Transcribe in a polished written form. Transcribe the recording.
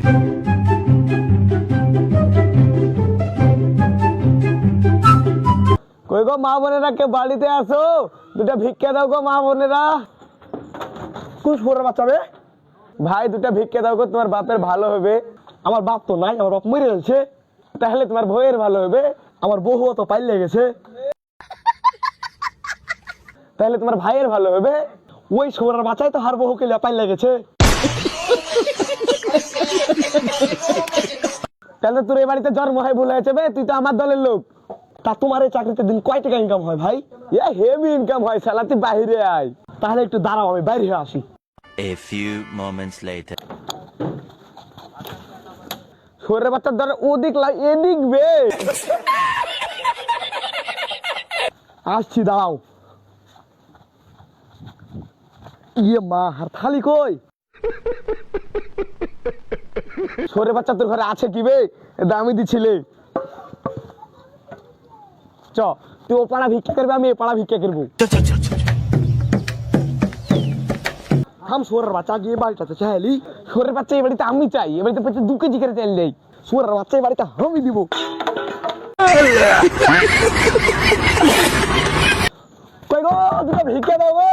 কই গো মা বোনেরা, কে বাড়িতে আসো? দুটা ভিক্ষা দাও গো মা বোনেরা। কোন শুয়োরের বাচ্চা রে? ভাই দুটা ভিক্ষা দাও গো, তোমার বাপের ভালো হবে। আমার বাপ তো নাই, আমার বাপ মরে গেছে। তাহলে তোমার বউয়ের ভালো হবে। আমার বহু তো পাইলে গেছে। তাহলে তোমার ভাইয়ের ভালো হবে। ওই শুয়োরের বাচ্চাই তো হার বহুকে পাইলে গেছে। তাহলে তোর এই বাড়িতে জন্ম হয় ভুল হয়েছে বে, তুই তো আমার দলের লোক। তা তোমার এই চাকরিতে দিন কয় টাকা ইনকাম হয় ভাই? হেভি ইনকাম হয় শালা, তুই বাইরে আয়। তাহলে একটু দাঁড়াও, আমি বাইরে হয়ে আসি। A few moments later. সরে বাচ্চার ধর ওদিক এদিক বে। আসছি, দাঁড়াও। ইয়ে মা, আর থালি কই? সরে বাচ্চা তোর ঘরে আছে কি বে? দামি দিছিলে। চ, তুই ও পাড়া ভিক্ষা করবে, আমি এ পাড়া ভিক্ষা করবো। থাম, শুয়োরের বাচ্চা গিয়ে বাড়িটাতে চাইলি। সরে বাচ্চা এই বাড়িতে আমি চাই, এ বাড়িতে পেছনে 2 কেজি করে চাইল দেয়। শুয়োরের বাচ্চা এই বাড়িতে আমি দিব। কই গো দুটো ভিক্ষা দাও গো।